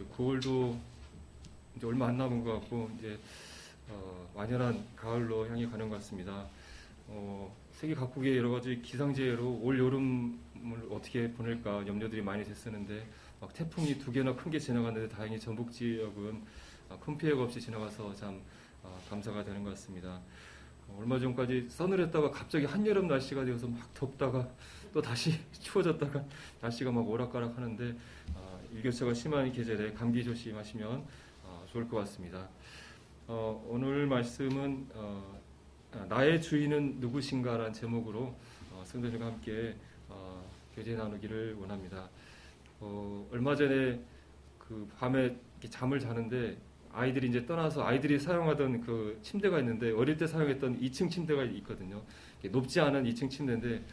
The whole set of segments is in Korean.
9월도 이제 얼마 안 남은 것 같고 이제 완연한 가을로 향해 가는 것 같습니다. 세계 각국의 여러 가지 기상재해로 올 여름을 어떻게 보낼까 염려들이 많이 됐었는데 막 태풍이 2개나 큰 게 지나갔는데 다행히 전북 지역은 큰 피해가 없이 지나가서 참 감사가 되는 것 같습니다. 얼마 전까지 서늘했다가 갑자기 한여름 날씨가 되어서 막 덥다가 또 다시 추워졌다가 날씨가 막 오락가락 하는데 일교차가 심한 계절에 감기 조심하시면 좋을 것 같습니다. 오늘 말씀은 나의 주인은 누구신가라는 제목으로 성도님과 함께 교제 나누기를 원합니다. 얼마 전에 그 밤에 잠을 자는데 아이들이 이제 떠나서 아이들이 사용하던 그 침대가 있는데 어릴 때 사용했던 2층 침대가 있거든요. 높지 않은 2층 침대인데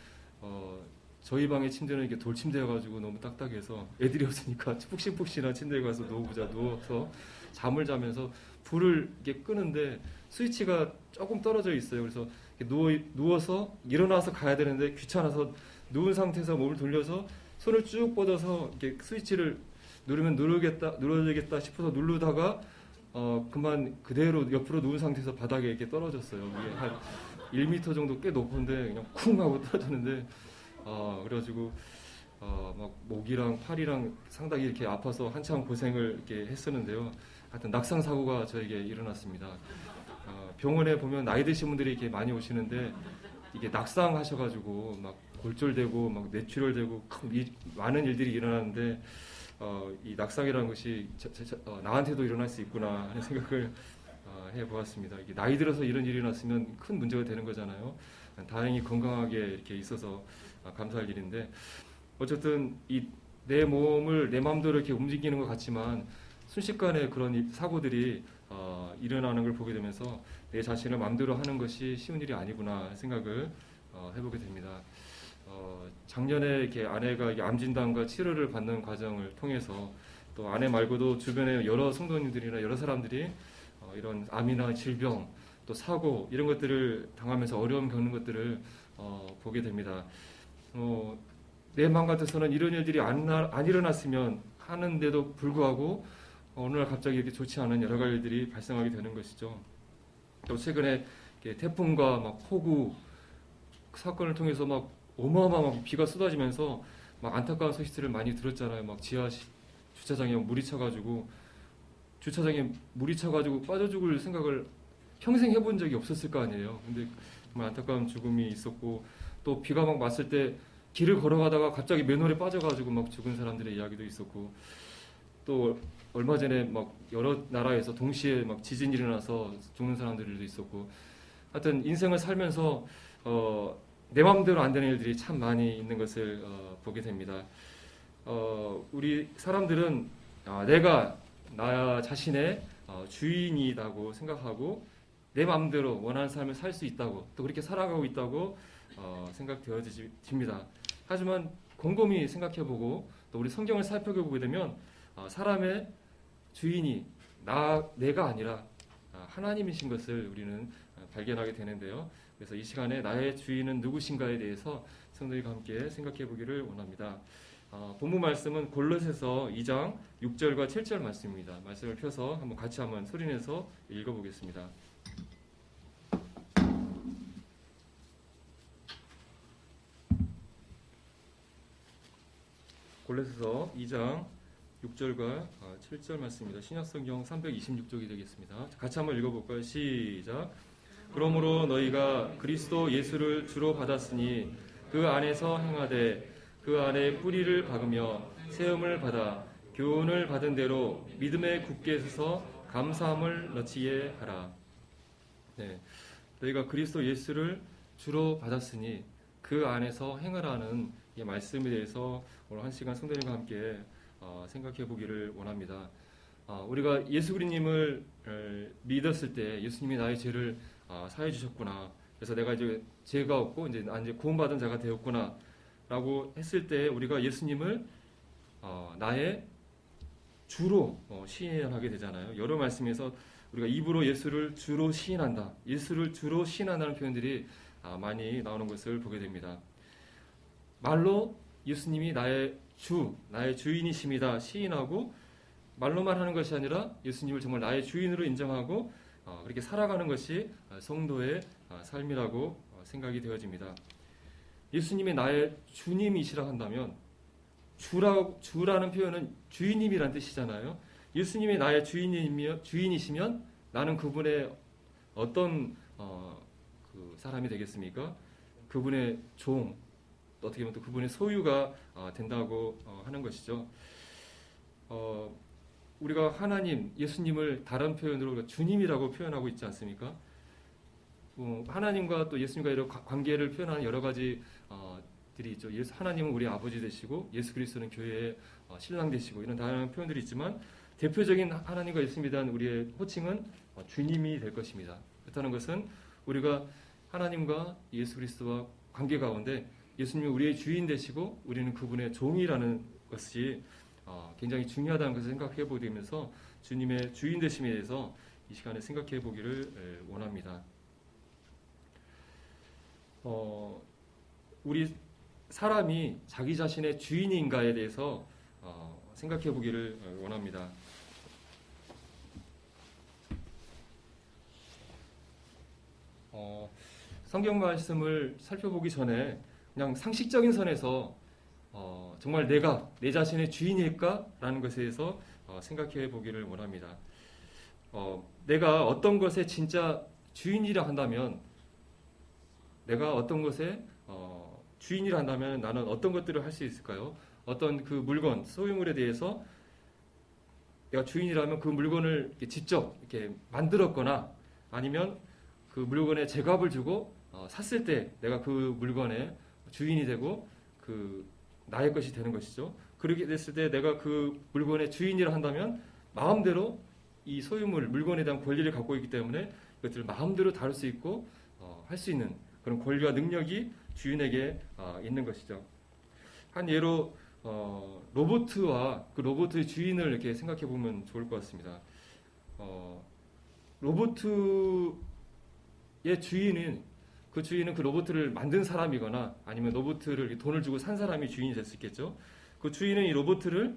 저희 방의 침대는 이렇게 돌 침대여가지고 너무 딱딱해서 애들이 없으니까 푹신푹신한 침대에 가서 누워서 잠을 자면서 불을 이렇게 끄는데 스위치가 조금 떨어져 있어요. 그래서 누워서 일어나서 가야 되는데 귀찮아서 누운 상태에서 몸을 돌려서 손을 쭉 뻗어서 이렇게 스위치를 누르면 눌러지겠다 싶어서 누르다가 그만 그대로 옆으로 누운 상태에서 바닥에 이렇게 떨어졌어요. 이게 한 1m 정도 꽤 높은데 그냥 쿵 하고 떨어졌는데 그래가지고 막 목이랑 팔이랑 상당히 이렇게 아파서 한참 고생을 이렇게 했었는데요. 하여튼 낙상 사고가 저에게 일어났습니다. 병원에 보면 나이 드신 분들이 이렇게 많이 오시는데 이게 낙상하셔가지고 막 골절되고 막 뇌출혈되고 많은 일들이 일어나는데 이 낙상이라는 것이 나한테도 일어날 수 있구나 하는 생각을 해보았습니다. 이게 나이 들어서 이런 일이 일어났으면 큰 문제가 되는 거잖아요. 다행히 건강하게 이렇게 있어서 감사할 일인데 어쨌든 내 몸을 내 마음대로 이렇게 움직이는 것 같지만 순식간에 그런 사고들이 일어나는 걸 보게 되면서 내 자신을 마음대로 하는 것이 쉬운 일이 아니구나 생각을 해보게 됩니다. 작년에 이렇게 아내가 암 진단과 치료를 받는 과정을 통해서 또 아내 말고도 주변에 여러 성도님들이나 여러 사람들이 이런 암이나 질병 또 사고 이런 것들을 당하면서 어려움 겪는 것들을 보게 됩니다. 내 마음 같아서는 이런 일들이 안 일어났으면 하는데도 불구하고 어느 날 갑자기 이렇게 좋지 않은 여러 가지 일들이 발생하게 되는 것이죠. 또 최근에 태풍과 막 폭우 사건을 통해서 막 어마어마한 비가 쏟아지면서 막 안타까운 소식들을 많이 들었잖아요. 막 지하 주차장에 물이 차가지고 빠져 죽을 생각을 평생 해본 적이 없었을 거 아니에요. 근데 정말 안타까운 죽음이 있었고 또 비가 막 왔을 때 길을 걸어가다가 갑자기 맨홀에 빠져가지고 막 죽은 사람들의 이야기도 있었고 또 얼마 전에 막 여러 나라에서 동시에 막 지진이 일어나서 죽는 사람들도 있었고 하여튼 인생을 살면서 내 마음대로 안 되는 일들이 참 많이 있는 것을 보게 됩니다. 우리 사람들은 내가 나 자신의 주인이라고 생각하고 내 마음대로 원하는 삶을 살 수 있다고 또 그렇게 살아가고 있다고 생각되어집니다. 하지만 곰곰이 생각해보고 또 우리 성경을 살펴보게 되면 사람의 주인이 내가 아니라 하나님이신 것을 우리는 발견하게 되는데요. 그래서 이 시간에 나의 주인은 누구신가에 대해서 성도님과 함께 생각해 보기를 원합니다. 본문 말씀은 골로새서 2장 6절과 7절 말씀입니다. 말씀을 펴서 같이 소리내서 읽어보겠습니다. 골로새서 2장 6절과 7절 말씀입니다. 신약성경 326쪽이 되겠습니다. 같이 한번 읽어볼까요? 시작. 그러므로 너희가 그리스도 예수를 주로 받았으니 그 안에서 행하되 그 안에 뿌리를 박으며 세움을 받아 교훈을 받은 대로 믿음에 굳게 서서 감사함을 넘치게 하라. 네, 너희가 그리스도 예수를 주로 받았으니 그 안에서 행하라는 이 말씀에 대해서 오늘 한 시간 성도님과 함께 생각해 보기를 원합니다. 우리가 예수 그리스도님을 믿었을 때 예수님이 나의 죄를 사해 주셨구나. 그래서 내가 이제 죄가 없고 이제 구원받은 자가 되었구나라고 했을 때 우리가 예수님을 나의 주로 시인하게 되잖아요. 여러 말씀에서 우리가 입으로 예수를 주로 시인한다. 예수를 주로 시인한다는 표현들이 많이 나오는 것을 보게 됩니다. 말로 예수님이 나의 주인이십니다. 시인하고 말로만 하는 것이 아니라 예수님을 정말 나의 주인으로 인정하고 그렇게 살아가는 것이 성도의 삶이라고 생각이 되어집니다. 예수님이 나의 주님이시라 한다면 주라는 표현은 주인님이란 뜻이잖아요. 예수님이 나의 주인이시면 나는 그분의 어떤 그 사람이 되겠습니까? 그분의 종, 어떻게 보면 또 그분의 소유가 된다고 하는 것이죠. 우리가 하나님, 예수님을 다른 표현으로 주님이라고 표현하고 있지 않습니까? 하나님과 또 예수님과 이런 관계를 표현하는 여러 가지 들이 있죠. 하나님은 우리 아버지 되시고 예수 그리스도는 교회의 신랑 되시고 이런 다양한 표현들이 있지만 대표적인 하나님과 예수님에 대한 우리의 호칭은 주님이 될 것입니다. 그렇다는 것은 우리가 하나님과 예수 그리스도와 관계 가운데 예수님이 우리의 주인 되시고 우리는 그분의 종이라는 것이 굉장히 중요하다는 것을 생각해 보면서 주님의 주인 되심에 대해서 이 시간에 생각해 보기를 원합니다. 우리 사람이 자기 자신의 주인인가에 대해서 생각해 보기를 원합니다. 성경 말씀을 살펴보기 전에 그냥 상식적인 선에서 정말 내가 내 자신의 주인일까라는 것에 대해서 생각해 보기를 원합니다. 내가 어떤 것에 진짜 주인이라 한다면 내가 어떤 것에 주인이라 한다면 나는 어떤 것들을 할 수 있을까요? 어떤 그 물건, 소유물에 대해서 내가 주인이라면 그 물건을 이렇게 직접 이렇게 만들었거나 아니면 그 물건에 제값을 주고 샀을 때 내가 그 물건의 주인이 되고 그 나의 것이 되는 것이죠. 그렇게 됐을 때 내가 그 물건의 주인이라 한다면 마음대로 이 소유물, 물건에 대한 권리를 갖고 있기 때문에 그것들을 마음대로 다룰 수 있고 할 수 있는 그런 권리와 능력이 주인에게 있는 것이죠. 한 예로 로봇과 그 로봇의 주인을 이렇게 생각해 보면 좋을 것 같습니다. 로봇의 주인은 그 로봇을 만든 사람이거나 아니면 로봇을 돈을 주고 산 사람이 주인이 될 수 있겠죠. 그 주인은 이 로봇을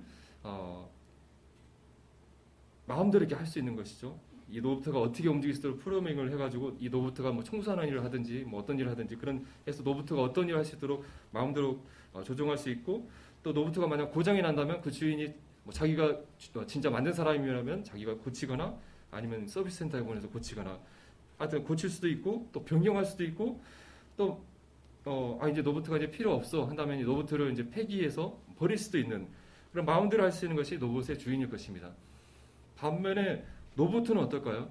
마음대로 이렇게 할 수 있는 것이죠. 이 로봇가 어떻게 움직일 수 있도록 프로그래밍을 해가지고 이 로봇가 뭐 청소하는 일을 하든지 뭐 어떤 일을 하든지 그런 해서 로봇가 어떤 일을 할 수 있도록 마음대로 조종할 수 있고 또 로봇가 만약 고장이 난다면 그 주인이 뭐 자기가 진짜 만든 사람이라면 자기가 고치거나 아니면 서비스 센터에 보내서 고치거나 하여튼 고칠 수도 있고 또 변경할 수도 있고 또 이제 로봇가 이제 필요 없어 한다면 이 로봇을 이제 폐기해서 버릴 수도 있는 그런 마음대로 할 수 있는 것이 로봇의 주인일 것입니다. 반면에 로봇은 어떨까요?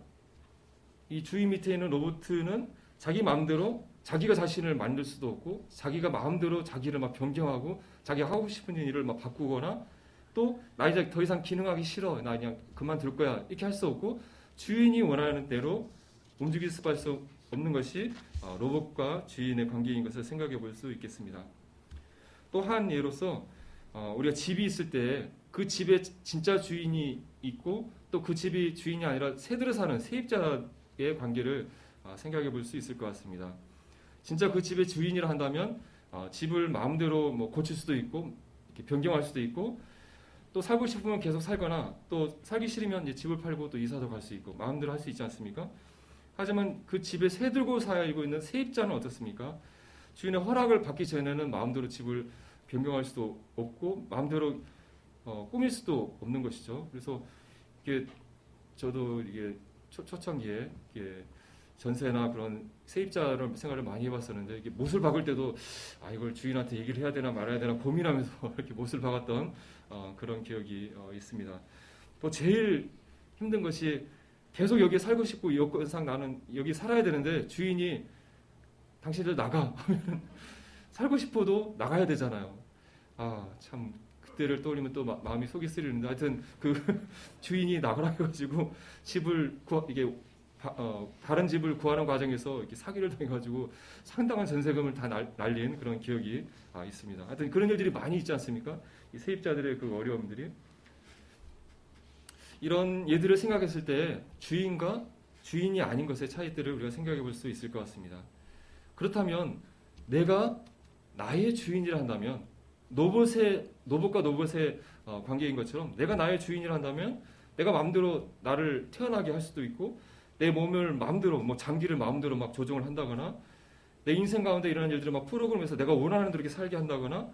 이 주인 밑에 있는 로봇은 자기 마음대로 자기가 자신을 만들 수도 없고 자기가 마음대로 자기를 막 변경하고 자기가 하고 싶은 일을 막 바꾸거나 또 나 이제 더 이상 기능하기 싫어 나 그냥 그만둘 거야 이렇게 할 수 없고 주인이 원하는 대로 움직일 수밖에 없는 것이 로봇과 주인의 관계인 것을 생각해 볼 수 있겠습니다. 또 한 예로서 우리가 집이 있을 때 그 집에 진짜 주인이 있고 또 그 집이 주인이 아니라 새들을 사는 세입자의 관계를 생각해 볼 수 있을 것 같습니다. 진짜 그 집의 주인이라 한다면 집을 마음대로 뭐 고칠 수도 있고 이렇게 변경할 수도 있고 또 살고 싶으면 계속 살거나 또 살기 싫으면 이제 집을 팔고 또 이사도 갈 수 있고 마음대로 할 수 있지 않습니까? 하지만 그 집에 새 들고 살고 있는 세입자는 어떻습니까? 주인의 허락을 받기 전에는 마음대로 집을 변경할 수도 없고 마음대로 꾸밀 수도 없는 것이죠. 그래서 이게 저도 이게 초창기에 이게 전세나 그런 세입자를 생활을 많이 해봤었는데 이게 못을 박을 때도 이걸 주인한테 얘기를 해야 되나 말아야 되나 고민하면서 이렇게 못을 박았던 그런 기억이 있습니다. 또 제일 힘든 것이 계속 여기에 살고 싶고 여건상 나는 여기 살아야 되는데 주인이 당신들 나가 하면 살고 싶어도 나가야 되잖아요. 참 그때를 떠올리면 또 마음이 속이 쓰리는데 하여튼 그 주인이 나가라 해가지고 집을 다른 집을 구하는 과정에서 이렇게 사기를 당해가지고 상당한 전세금을 다 날린 그런 기억이 있습니다. 하여튼 그런 일들이 많이 있지 않습니까? 이 세입자들의 그 어려움들이 이런 예들을 생각했을 때 주인과 주인이 아닌 것의 차이들을 우리가 생각해 볼 수 있을 것 같습니다. 그렇다면 내가 나의 주인이라 한다면 노봇과 노봇의 관계인 것처럼 내가 나의 주인이라 한다면 내가 마음대로 나를 태어나게 할 수도 있고 내 몸을 마음대로 뭐 장기를 마음대로 막 조정을 한다거나 내 인생 가운데 일어나는 일들을 막 프로그램에서 내가 원하는 대로 이렇게 살게 한다거나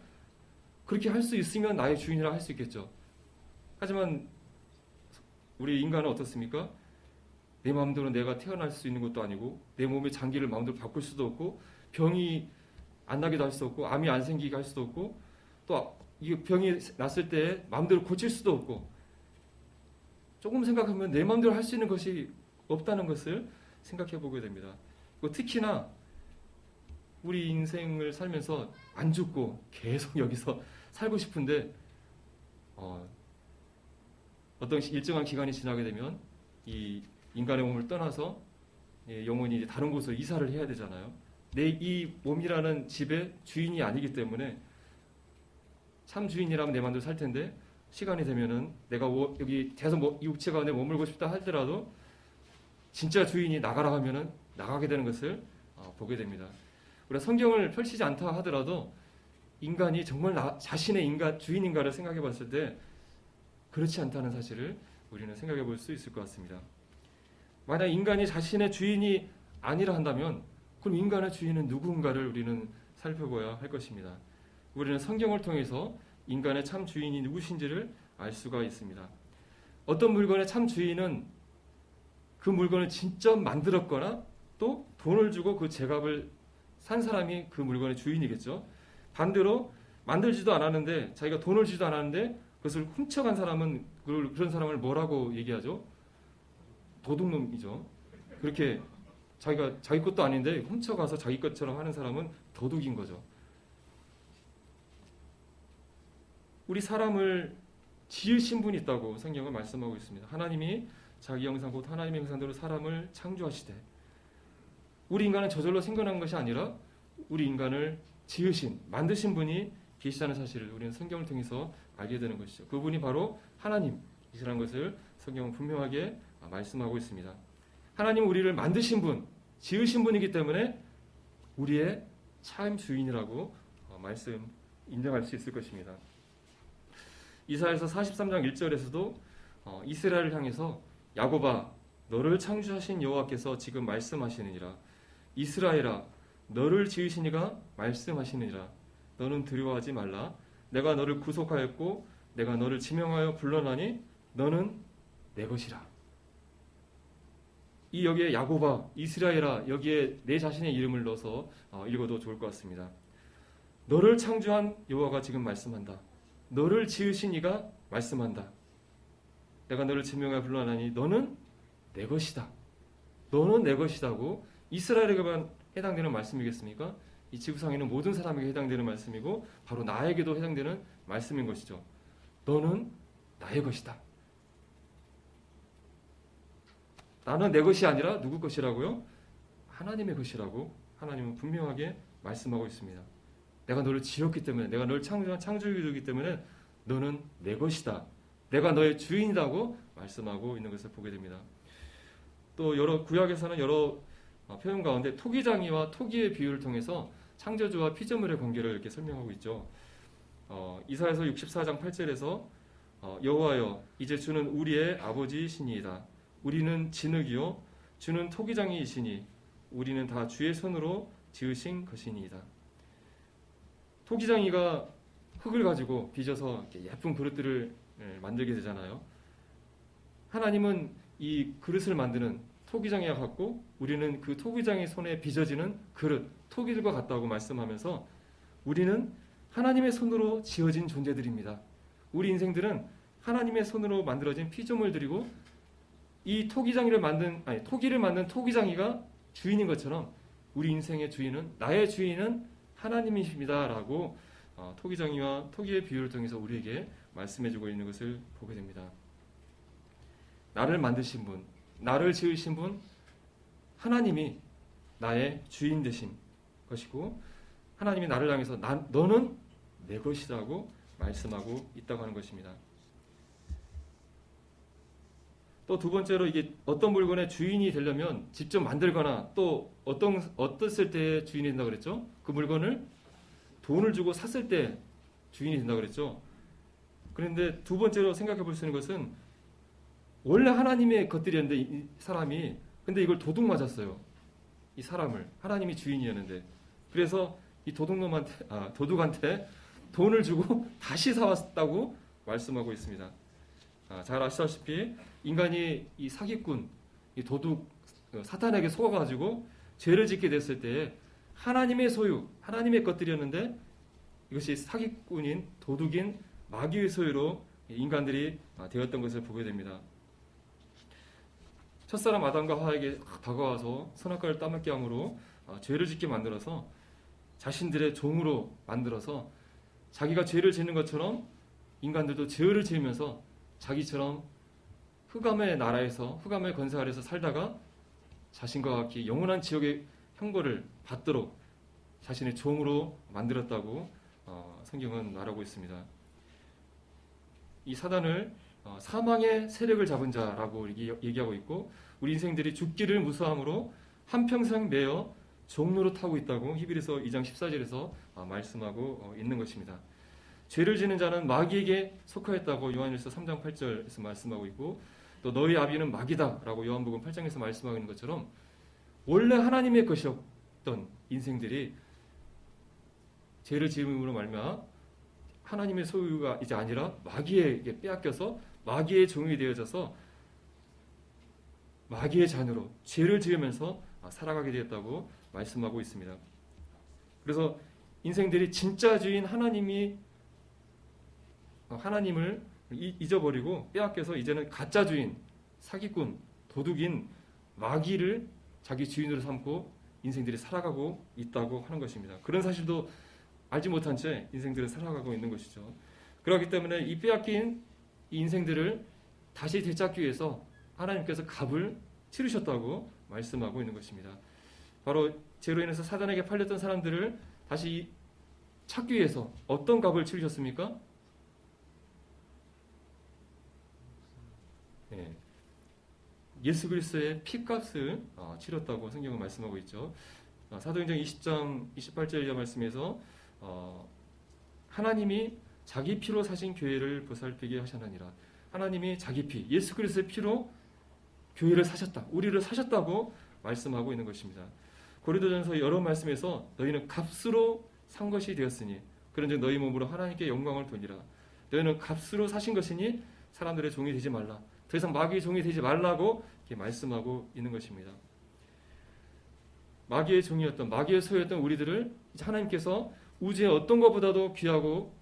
그렇게 할 수 있으면 나의 주인이라 할 수 있겠죠. 하지만 우리 인간은 어떻습니까? 내 마음대로 내가 태어날 수 있는 것도 아니고 내 몸의 장기를 마음대로 바꿀 수도 없고 병이 안 나기도 할 수 없고 암이 안 생기게 할 수도 없고 또 이 병이 났을 때 마음대로 고칠 수도 없고 조금 생각하면 내 마음대로 할 수 있는 것이 없다는 것을 생각해 보게 됩니다. 특히나 우리 인생을 살면서 안 죽고 계속 여기서 살고 싶은데 어떤 일정한 기간이 지나게 되면 이 인간의 몸을 떠나서 영혼이 이제 다른 곳으로 이사를 해야 되잖아요. 내 이 몸이라는 집의 주인이 아니기 때문에 참 주인이라면 내 마음대로 살 텐데 시간이 되면은 내가 여기 계속 이 육체 가운데 머물고 싶다 할지라도 진짜 주인이 나가라 하면은 나가게 되는 것을 보게 됩니다. 우리가 성경을 펼치지 않다 하더라도 인간이 정말 자신의 주인인가를 생각해 봤을 때 그렇지 않다는 사실을 우리는 생각해 볼 수 있을 것 같습니다. 만약 인간이 자신의 주인이 아니라 한다면 그럼 인간의 주인은 누군가를 우리는 살펴봐야 할 것입니다. 우리는 성경을 통해서 인간의 참 주인이 누구신지를 알 수가 있습니다. 어떤 물건의 참 주인은 그 물건을 직접 만들었거나 또 돈을 주고 그 제값을 산 사람이 그 물건의 주인이겠죠. 반대로 만들지도 않았는데 자기가 돈을 주지도 않았는데 그것을 훔쳐간 사람은 그런 사람을 뭐라고 얘기하죠? 도둑놈이죠. 그렇게 자기가 자기 것도 아닌데 훔쳐가서 자기 것처럼 하는 사람은 도둑인 거죠. 우리 사람을 지으신 분이 있다고 성경은 말씀하고 있습니다. 하나님이 자기 형상 곧 하나님의 형상대로 사람을 창조하시되 우리 인간은 저절로 생겨난 것이 아니라 우리 인간을 만드신 분이 계시다는 사실을 우리는 성경을 통해서 알게 되는 것이죠. 그분이 바로 하나님이시라는 것을 성경은 분명하게 말씀하고 있습니다. 하나님은 우리를 만드신 분, 지으신 분이기 때문에 우리의 참 주인이라고 인정할 수 있을 것입니다. 이사야서 43장 1절에서도 이스라엘을 향해서 야곱아 너를 창조하신 여호와께서 지금 말씀하시느니라. 이스라엘아 너를 지으신 이가 말씀하시느니라. 너는 두려워하지 말라. 내가 너를 구속하였고 내가 너를 지명하여 불러나니 너는 내 것이라. 여기에 야곱아, 이스라엘아 여기에 내 자신의 이름을 넣어서 읽어도 좋을 것 같습니다. 너를 창조한 여호와가 지금 말씀한다. 너를 지으신 이가 말씀한다. 내가 너를 지명하여 불러나니 너는 내 것이다. 너는 내 것이다고 이스라엘에게만 해당되는 말씀이겠습니까? 이 지구상에는 모든 사람에게 해당되는 말씀이고 바로 나에게도 해당되는 말씀인 것이죠. 너는 나의 것이다. 나는 내 것이 아니라 누구 것이라고요? 하나님의 것이라고 하나님은 분명하게 말씀하고 있습니다. 내가 너를 지었기 때문에 내가 너를 창조한 창조주이기 때문에 너는 내 것이다. 내가 너의 주인이라고 말씀하고 있는 것을 보게 됩니다. 또 구약에서는 여러 표현 가운데 토기장이와 토기의 비유를 통해서 창조주와 피조물의 관계를 이렇게 설명하고 있죠. 이사야서 64장 8절에서 여호와여 이제 주는 우리의 아버지이시니이다. 우리는 진흙이요 주는 토기장이시니 우리는 다 주의 손으로 지으신 것이니이다. 토기장이가 흙을 가지고 빚어서 예쁜 그릇들을 만들게 되잖아요. 하나님은 이 그릇을 만드는 토기장이와 같고 우리는 그 토기장의 손에 빚어지는 그릇, 토기들과 같다고 말씀하면서 우리는 하나님의 손으로 지어진 존재들입니다. 우리 인생들은 하나님의 손으로 만들어진 피조물들이고 이 토기를 만든 토기장이가 주인인 것처럼 우리 인생의 주인은 나의 주인은 하나님이십니다라고 토기장이와 토기의 비유를 통해서 우리에게 말씀해주고 있는 것을 보게 됩니다. 나를 만드신 분, 나를 지으신 분, 하나님이 나의 주인 되신 것이고 하나님이 나를 향해서 너는 내 것이라고 말씀하고 있다고 하는 것입니다. 또 두 번째로 이게 어떤 물건의 주인이 되려면 직접 만들거나 또 어떻을 때 주인이 된다고 그랬죠? 그 물건을 돈을 주고 샀을 때 주인이 된다고 그랬죠. 그런데 두 번째로 생각해 볼 수 있는 것은 원래 하나님의 것들이었는데 이 사람이 근데 이걸 도둑 맞았어요. 이 사람을 하나님이 주인이었는데 그래서 이 도둑한테 돈을 주고 다시 사왔다고 말씀하고 있습니다. 잘 아시다시피 인간이 이 사기꾼, 이 도둑, 사탄에게 속아가지고 죄를 짓게 됐을 때 하나님의 소유, 하나님의 것들이었는데 이것이 사기꾼인 도둑인 마귀의 소유로 인간들이 되었던 것을 보게 됩니다. 첫사람 아담과 하와에게 다가와서 선악과를 따먹게 함으로 죄를 짓게 만들어서 자신들의 종으로 만들어서 자기가 죄를 짓는 것처럼 인간들도 죄를 지으면서 자기처럼 흑암의 나라에서 흑암의 권세 아래에서 살다가 자신과 같이 영원한 지옥의 형벌을 받도록 자신의 종으로 만들었다고 성경은 말하고 있습니다. 이 사단을 사망의 세력을 잡은 자라고 얘기하고 있고 우리 인생들이 죽기를 무서함으로 한평생 매여 종로로 타고 있다고 히브리서 2장 14절에서 말씀하고 있는 것입니다. 죄를 지는 자는 마귀에게 속하였다고 요한일서 3장 8절에서 말씀하고 있고 또 너희 아비는 마귀다 라고 요한복음 8장에서 말씀하고 있는 것처럼 원래 하나님의 것이었던 인생들이 죄를 지음으로 말미암아 하나님의 소유가 이제 아니라 마귀에게 빼앗겨서 마귀의 종이 되어져서 마귀의 자녀로 죄를 지으면서 살아가게 되었다고 말씀하고 있습니다. 그래서 인생들이 진짜 주인 하나님을 잊어버리고 빼앗겨서 이제는 가짜 주인, 사기꾼, 도둑인 마귀를 자기 주인으로 삼고 인생들이 살아가고 있다고 하는 것입니다. 그런 사실도 알지 못한 채 인생들을 살아가고 있는 것이죠. 그렇기 때문에 이 빼앗긴 이 인생들을 다시 되찾기 위해서 하나님께서 값을 치르셨다고 말씀하고 있는 것입니다. 바로 죄로 인해서 사단에게 팔렸던 사람들을 다시 찾기 위해서 어떤 값을 치르셨습니까? 네. 예수 그리스도의 피값을 치렀다고 성경은 말씀하고 있죠. 사도행전 20장 28절 이하 말씀에서 하나님이 자기 피로 사신 교회를 보살피게 하셨느니라. 하나님이 자기 피, 예수 그리스도의 피로 교회를 사셨다. 우리를 사셨다고 말씀하고 있는 것입니다. 고린도전서 여러 말씀에서 너희는 값으로 산 것이 되었으니 그런즉 너희 몸으로 하나님께 영광을 돌리라. 너희는 값으로 사신 것이니 사람들의 종이 되지 말라. 더 이상 마귀의 종이 되지 말라고 이렇게 말씀하고 있는 것입니다. 마귀의 종이었던 마귀의 소유였던 우리들을 이제 하나님께서 우주의 어떤 것보다도 귀하고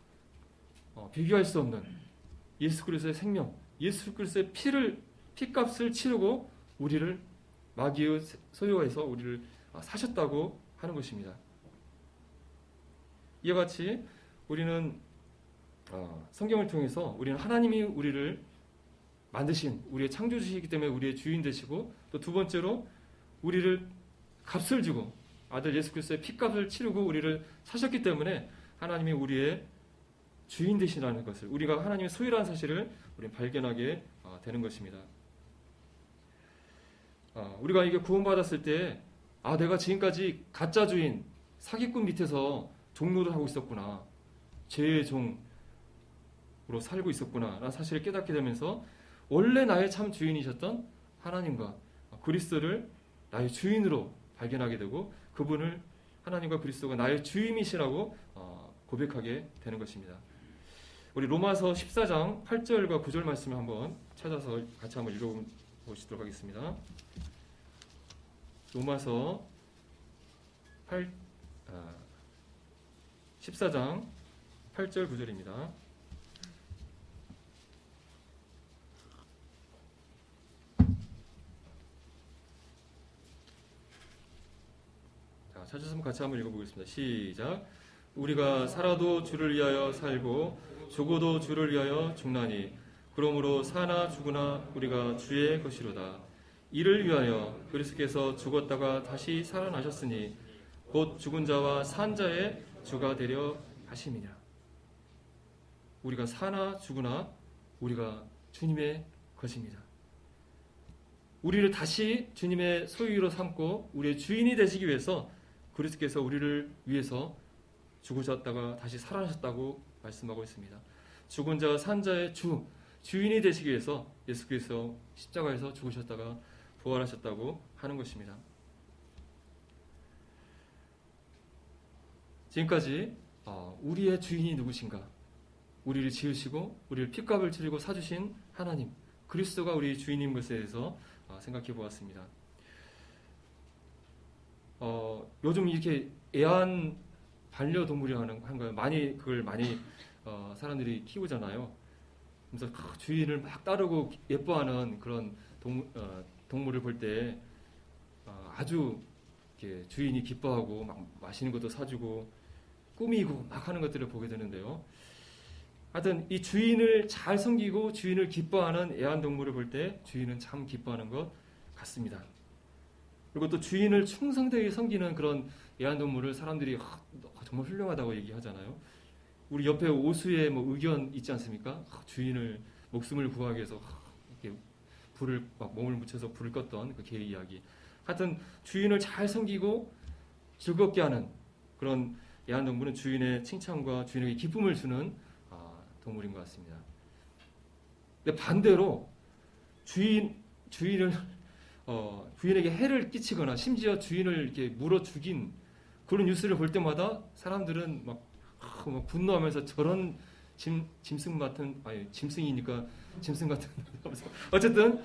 비교할 수 없는 예수 그리스도의 생명, 예수 그리스도의 피값을 치르고 우리를 마귀의 소유에서 우리를 사셨다고 하는 것입니다. 이와 같이 우리는 성경을 통해서 우리는 하나님이 우리를 만드신 우리의 창조주시기 때문에 우리의 주인 되시고 또 두 번째로 우리를 값을 주고 아들 예수 그리스도의 피값을 치르고 우리를 사셨기 때문에 하나님이 우리의 주인 되시라는 것을 우리가 하나님의 소유라는 사실을 우리는 발견하게 되는 것입니다. 우리가 이게 구원받았을 때 내가 지금까지 가짜 주인 사기꾼 밑에서 종노를 하고 있었구나. 죄의 종으로 살고 있었구나 라는 사실을 깨닫게 되면서 원래 나의 참 주인이셨던 하나님과 그리스도를 나의 주인으로 발견하게 되고 그분을 하나님과 그리스도가 나의 주임이시라고 고백하게 되는 것입니다. 우리 로마서 14장 8절과 9절 말씀을 한번 찾아서 같이 한번 읽어보시도록 하겠습니다. 로마서 14장 8절 9절입니다. 찾으시면 같이 한번 읽어보겠습니다. 시작. 우리가 살아도 주를 위하여 살고 죽어도 주를 위하여 죽나니 그러므로 사나 죽으나 우리가 주의 것이로다. 이를 위하여 그리스도께서 죽었다가 다시 살아나셨으니 곧 죽은 자와 산 자의 주가 되려 하심이냐. 우리가 사나 죽으나 우리가 주님의 것입니다. 우리를 다시 주님의 소유로 삼고 우리의 주인이 되시기 위해서 그리스도께서 우리를 위해서 죽으셨다가 다시 살아나셨다고 말씀하고 있습니다. 죽은 자와 산 자의 주인이 되시기 위해서 예수께서 십자가에서 죽으셨다가 부활하셨다고 하는 것입니다. 지금까지 우리의 주인이 누구신가? 우리를 지으시고 우리를 핏값을 치르고 사주신 하나님, 그리스도가 우리의 주인인 것에 대해서 생각해 보았습니다. 요즘 이렇게 애완 반려동물이라는 거예요. 그걸 많이 사람들이 키우잖아요. 그래서 주인을 막 따르고 예뻐하는 그런 동물을 볼 때 아주 이렇게 주인이 기뻐하고 막 맛있는 것도 사주고 꾸미고 막 하는 것들을 보게 되는데요. 하여튼 이 주인을 잘 섬기고 주인을 기뻐하는 애완동물을 볼 때 주인은 참 기뻐하는 것 같습니다. 그리고 또 주인을 충성되게 섬기는 그런 애완동물을 사람들이 정말 훌륭하다고 얘기하잖아요. 우리 옆에 오수의 의견 있지 않습니까? 주인을 목숨을 구하기 위해서 이렇게 불을 막 몸을 묻혀서 불을 껐던 그 개의 이야기. 하여튼 주인을 잘 섬기고 즐겁게 하는 그런 애완동물은 주인의 칭찬과 주인에게 기쁨을 주는 동물인 것 같습니다. 근데 반대로 주인에게 해를 끼치거나 심지어 주인을 이렇게 물어 죽인 그런 뉴스를 볼 때마다 사람들은 막 분노하면서 저런 짐승 같은 짐승이니까 짐승 같은 어쨌든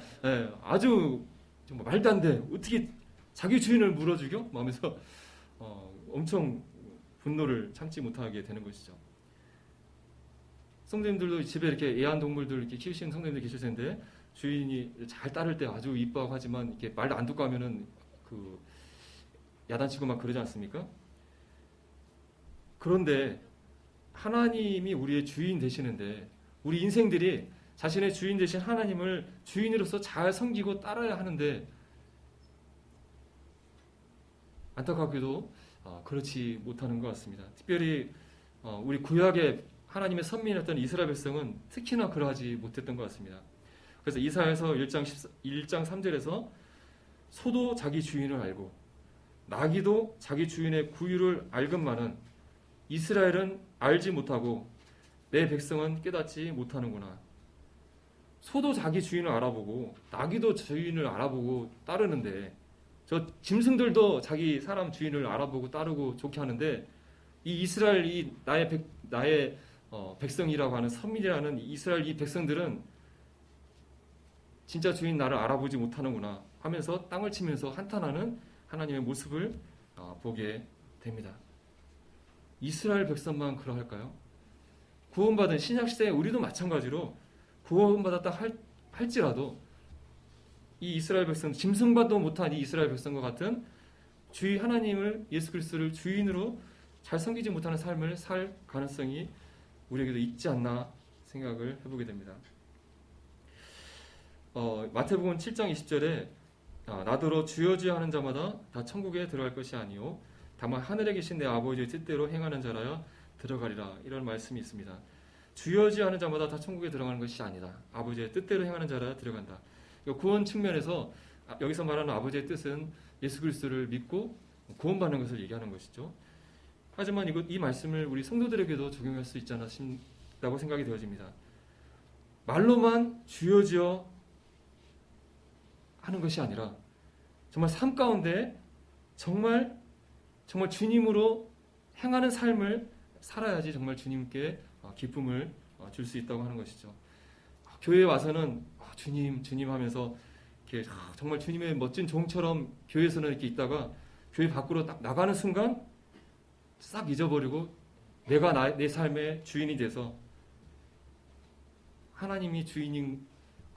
아주 정말 말도 안 돼. 어떻게 자기 주인을 물어 죽여? 하면서 엄청 분노를 참지 못하게 되는 것이죠. 성도님들도 집에 이렇게 애완동물들 이렇게 키우시는 성도님들 계실 텐데 주인이 잘 따를 때 아주 이뻐하고 하지만 이렇게 말도 안 듣고 하면은 그 야단치고 막 그러지 않습니까? 그런데 하나님이 우리의 주인 되시는데 우리 인생들이 자신의 주인 되신 하나님을 주인으로서 잘 섬기고 따라야 하는데 안타깝게도 그렇지 못하는 것 같습니다. 특별히 우리 구약의 하나님의 선민이었던 이스라엘 백성은 특히나 그러하지 못했던 것 같습니다. 그래서 이사야서 1장 3절에서 소도 자기 주인을 알고 나귀도 자기 주인의 구유를 알건만은 이스라엘은 알지 못하고 내 백성은 깨닫지 못하는구나. 소도 자기 주인을 알아보고 나귀도 주인을 알아보고 따르는데 저 짐승들도 자기 사람 주인을 알아보고 따르고 좋게 하는데 이 이스라엘 이 나의 백성이라고 하는 선민이라는 이스라엘 이 백성들은 진짜 주인 나를 알아보지 못하는구나 하면서 땅을 치면서 한탄하는 하나님의 모습을 보게 됩니다. 이스라엘 백성만 그러할까요? 구원받은 신약시대에 우리도 마찬가지로 구원받았다 할지라도 이 이스라엘 백성, 짐승과도 못한 이 이스라엘 백성과 같은 주의 하나님을 예수 그리스도를 주인으로 잘 섬기지 못하는 삶을 살 가능성이 우리에게도 있지 않나 생각을 해보게 됩니다. 마태복음 7장 20절에 나더러 주여 주여 하는 자마다 다 천국에 들어갈 것이 아니요 다만 하늘에 계신 내 아버지의 뜻대로 행하는 자라야 들어가리라 이런 말씀이 있습니다. 주여 주여 하는 자마다 다 천국에 들어가는 것이 아니다. 아버지의 뜻대로 행하는 자라야 들어간다. 구원 측면에서 여기서 말하는 아버지의 뜻은 예수 그리스도를 믿고 구원받는 것을 얘기하는 것이죠. 하지만 이 말씀을 우리 성도들에게도 적용할 수 있지 않았다고 생각이 되어집니다. 말로만 주여 주여 하는 것이 아니라 정말 삶 가운데 정말 주님으로 행하는 삶을 살아야지 정말 주님께 기쁨을 줄 수 있다고 하는 것이죠. 교회에 와서는 주님 하면서 이렇게 정말 주님의 멋진 종처럼 교회에서는 이렇게 있다가 교회 밖으로 딱 나가는 순간 싹 잊어버리고 내가 내 삶의 주인이 돼서 하나님이 주인인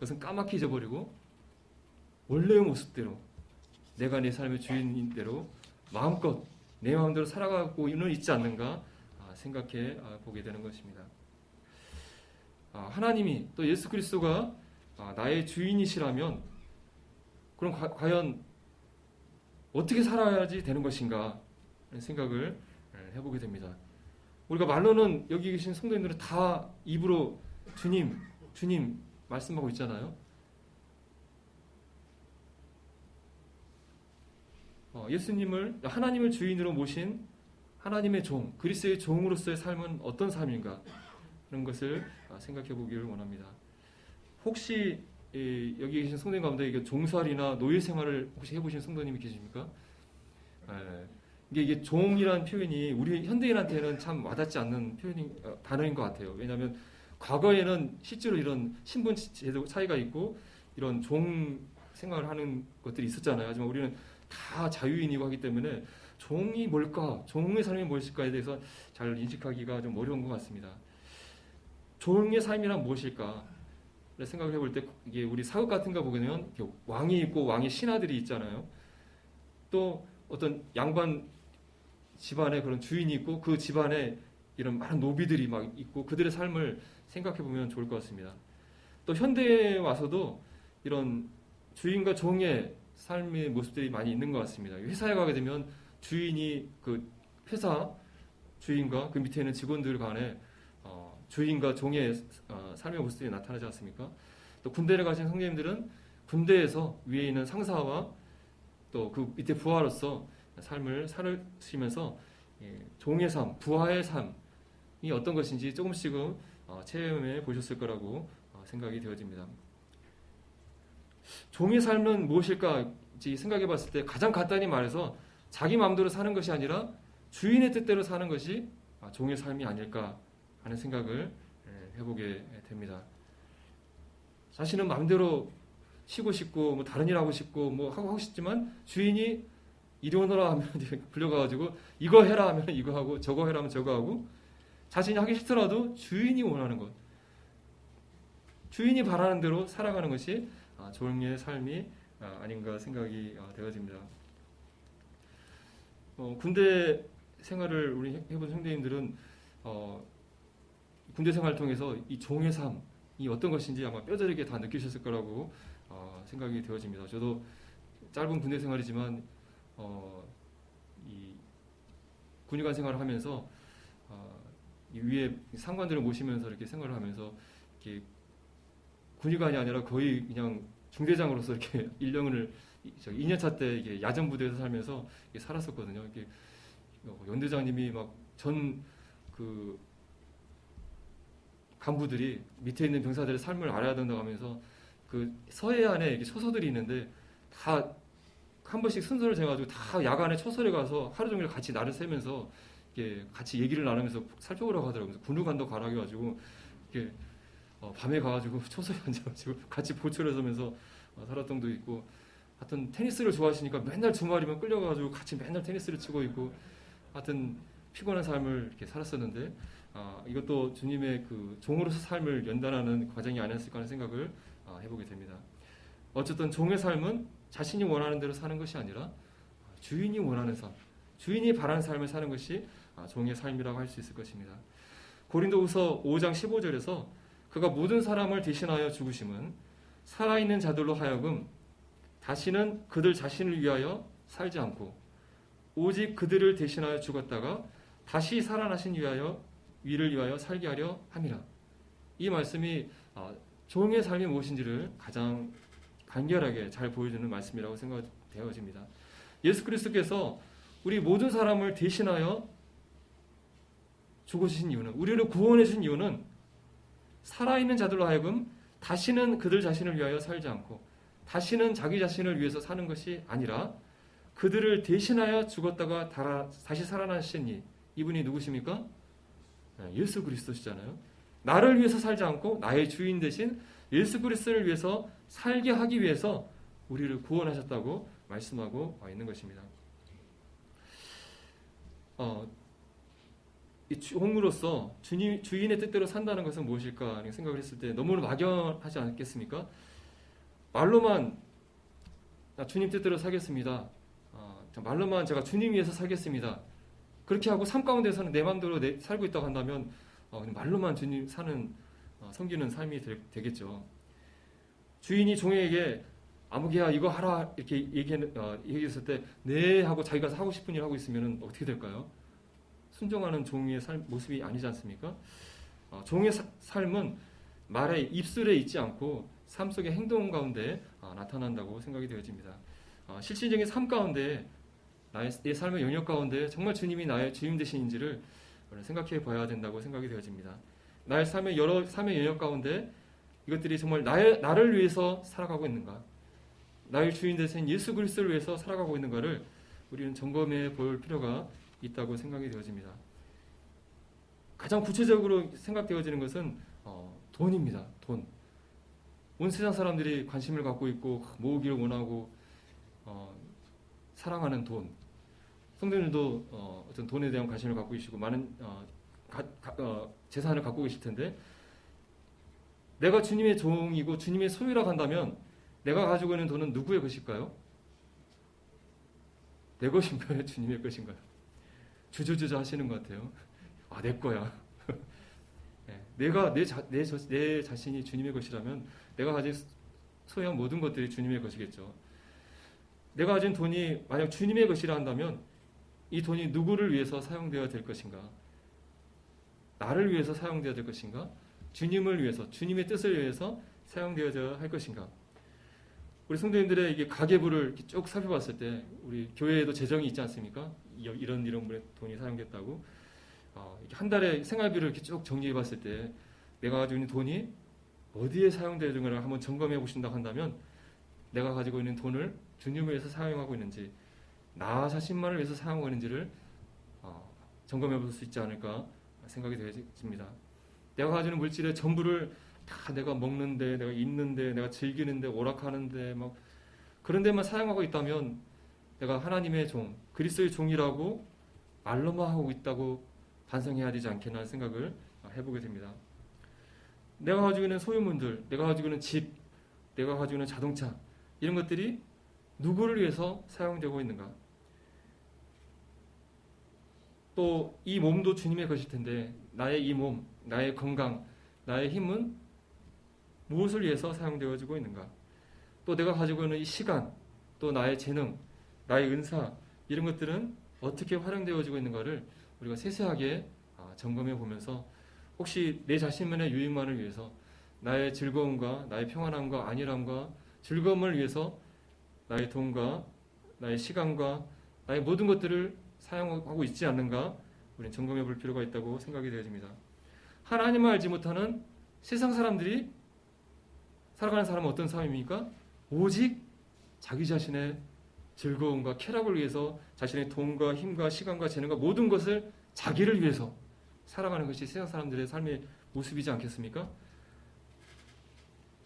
것은 까맣게 잊어버리고 원래의 모습대로 내가 내 삶의 주인인 대로 마음껏 내 마음대로 살아가고는 있지 않는가 생각해 보게 되는 것입니다. 하나님이 또 예수 그리스도가 나의 주인이시라면 그럼 과연 어떻게 살아야지 되는 것인가 생각을 해보게 됩니다. 우리가 말로는 여기 계신 성도님들은 다 입으로 주님 말씀하고 있잖아요. 하나님을 주인으로 모신 하나님의 종, 그리스도의 종으로서의 삶은 어떤 삶인가? 것을 생각해 보기를 원합니다. 혹시 여기 계신 성도님 가운데 이게 종살이나 노예 생활을 혹시 해보신 성도님이 계십니까? 이게 종이라는 표현이 우리 현대인한테는 참 와닿지 않는 단어인 것 같아요. 왜냐하면 과거에는 실제로 이런 신분 제도 차이가 있고 이런 종 생활을 하는 것들이 있었잖아요. 하지만 우리는 다 자유인이고 하기 때문에 종이 뭘까, 종의 삶이 무엇일까에 대해서 잘 인식하기가 좀 어려운 것 같습니다. 종의 삶이란 무엇일까? 생각을 해볼 때 이게 우리 사극 같은 거 보면 왕이 있고 왕의 신하들이 있잖아요. 또 어떤 양반 집안에 그런 주인이 있고 그 집안에 이런 많은 노비들이 막 있고 그들의 삶을 생각해 보면 좋을 것 같습니다. 또 현대에 와서도 이런 주인과 종의 삶의 모습들이 많이 있는 것 같습니다. 회사에 가게 되면 주인이 그 회사 주인과 그 밑에 있는 직원들 간에 주인과 종의 삶의 모습들이 나타나지 않습니까? 또 군대를 가신 성도님들은 군대에서 위에 있는 상사와 또 그 밑에 부하로서 삶을 살으시면서 종의 삶, 부하의 삶이 어떤 것인지 조금씩은 체험해 보셨을 거라고 생각이 되어집니다. 종의 삶은 무엇일까 생각해 봤을 때 가장 간단히 말해서 자기 마음대로 사는 것이 아니라 주인의 뜻대로 사는 것이 종의 삶이 아닐까 하는 생각을 해보게 됩니다. 자신은 마음대로 쉬고 싶고 뭐 다른 일 하고 싶고 뭐 하고 싶지만 주인이 이리 오너라 하면 불려가가지고 이거 해라 하면 이거 하고 저거 해라 하면 저거 하고 자신이 하기 싫더라도 주인이 원하는 것, 주인이 바라는 대로 살아가는 것이 종의 삶이 아닌가 생각이 되어집니다. 군대 생활을 우리 해본 형제님들은 군대 생활을 통해서 이 종의 삶이 어떤 것인지 아마 뼈저리게 다 느끼셨을 거라고 생각이 되어집니다. 저도 짧은 군대 생활이지만 이 군의관 생활을 하면서 이 위에 상관들을 모시면서 이렇게 생활을 하면서 이렇게 군의관이 아니라 거의 그냥 중대장으로서 이렇게 2년차 때 이게 야전 부대에서 살면서 살았었거든요. 이렇게 연대장님이 막 전 그 간부들이 밑에 있는 병사들의 삶을 알아야 된다고 하면서 그 서해안에 이렇게 초소들이 있는데 다 한 번씩 순서를 정해가지고 다 야간에 초소에 가서 하루 종일 같이 날을 새면서 이렇게 같이 얘기를 나누면서 살펴보라고 하더라고요. 군의관도 가라 해가지고 이렇게 밤에 가가지고 초소에 앉아가지고 같이 보초를 서면서 살았던 도 있고, 하여튼 테니스를 좋아하시니까 맨날 주말이면 끌려가가지고 같이 맨날 테니스를 치고 있고, 하여튼 피곤한 삶을 이렇게 살았었는데 이것도 주님의 그 종으로서 삶을 연단하는 과정이 아니었을까 하는 생각을 해보게 됩니다. 어쨌든 종의 삶은 자신이 원하는 대로 사는 것이 아니라 주인이 원하는 삶, 주인이 바라는 삶을 사는 것이 종의 삶이라고 할 수 있을 것입니다. 고린도후서 5장 15절에서 그가 모든 사람을 대신하여 죽으심은 살아있는 자들로 하여금 다시는 그들 자신을 위하여 살지 않고 오직 그들을 대신하여 죽었다가 다시 살아나신 이를 위하여 살게 하려 함이라. 이 말씀이 종의 삶이 무엇인지를 가장 간결하게 잘 보여주는 말씀이라고 생각되어집니다. 예수 그리스도께서 우리 모든 사람을 대신하여 죽으신 이유는, 우리를 구원해 주신 이유는 살아있는 자들로 하여금 다시는 그들 자신을 위하여 살지 않고 다시는 자기 자신을 위해서 사는 것이 아니라 그들을 대신하여 죽었다가 다시 살아나신 이분이 누구십니까? 예수 그리스도시잖아요. 나를 위해서 살지 않고 나의 주인 대신 예수 그리스도를 위해서 살게 하기 위해서 우리를 구원하셨다고 말씀하고 있는 것입니다. 이 종으로서 주인의 뜻대로 산다는 것은 무엇일까 생각을 했을 때 너무 막연하지 않겠습니까? 말로만 주님 뜻대로 살겠습니다. 말로만 제가 주님 위해서 살겠습니다. 그렇게 하고 삶 가운데서는 내 마음대로 살고 있다고 한다면 말로만 주님 섬기는 삶이 되겠죠. 주인이 종에게 아무개야 이거 하라 이렇게 얘기했을 때 네 하고 자기가 하고 싶은 일 하고 있으면 어떻게 될까요? 순종하는 종의 모습이 아니지 않습니까? 종의 삶은 말의 입술에 있지 않고 삶 속의 행동 가운데 나타난다고 생각이 되어집니다. 실질적인 삶 가운데 내 삶의 영역 가운데 정말 주님이 나의 주인 되신지를 생각해 봐야 된다고 생각이 되어집니다. 나의 삶의 여러 삶의 영역 가운데 이것들이 정말 나를 위해서 살아가고 있는가? 나의 주인 되신 예수 그리스도를 위해서 살아가고 있는가를 우리는 점검해 볼 필요가 있다고 생각이 되어집니다. 가장 구체적으로 생각되어지는 것은 돈입니다. 돈. 온 세상 사람들이 관심을 갖고 있고 모으기를 원하고 사랑하는 돈. 성도님들도 어떤 돈에 대한 관심을 갖고 계시고 많은 재산을 갖고 계실 텐데, 내가 주님의 종이고 주님의 소유라고 한다면 내가 가지고 있는 돈은 누구의 것일까요? 내 것인가요? 주님의 것인가요? 주저주저 하시는 것 같아요. 내 거야. 내가 내 자신이 주님의 것이라면 내가 가진 소유한 모든 것들이 주님의 것이겠죠. 내가 가진 돈이 만약 주님의 것이라 한다면 이 돈이 누구를 위해서 사용되어야 될 것인가? 나를 위해서 사용되어야 될 것인가? 주님을 위해서, 주님의 뜻을 위해서 사용되어야 할 것인가? 우리 성도님들의 이게 가계부를 쭉 살펴봤을 때, 우리 교회에도 재정이 있지 않습니까? 이런 분의 돈이 사용됐다고. 한 달에 생활비를 이렇게 쭉 정리해봤을 때, 내가 가지고 있는 돈이 어디에 사용되는가를 한번 점검해 보신다고 한다면, 내가 가지고 있는 돈을 주님을 위해서 사용하고 있는지, 나 자신만을 위해서 사용하고 있는지를 점검해 볼 수 있지 않을까 생각이 되어집니다. 내가 가지는 물질의 전부를 다 내가 먹는데, 내가 입는데, 내가 즐기는데, 오락하는데 막 그런 데만 사용하고 있다면 내가 하나님의 종, 그리스도의 종이라고 말로만 하고 있다고 반성해야 되지 않겠나 하는 생각을 해보게 됩니다. 내가 가지고 있는 소유물들, 내가 가지고 있는 집, 내가 가지고 있는 자동차, 이런 것들이 누구를 위해서 사용되고 있는가? 또 이 몸도 주님의 것일 텐데, 나의 이 몸, 나의 건강, 나의 힘은 무엇을 위해서 사용되어지고 있는가? 또 내가 가지고 있는 이 시간, 또 나의 재능, 나의 은사, 이런 것들은 어떻게 활용되어지고 있는가를 우리가 세세하게 점검해 보면서, 혹시 내 자신만의 유익만을 위해서, 나의 즐거움과 나의 평안함과 안일함과 즐거움을 위해서 나의 돈과 나의 시간과 나의 모든 것들을 사용하고 있지 않는가, 우리는 점검해 볼 필요가 있다고 생각이 되어집니다. 하나님을 알지 못하는 세상 사람들이 살아가는 사람은 어떤 삶입니까? 오직 자기 자신의 즐거움과 쾌락을 위해서 자신의 돈과 힘과 시간과 재능과 모든 것을 자기를 위해서 살아가는 것이 세상 사람들의 삶의 모습이지 않겠습니까?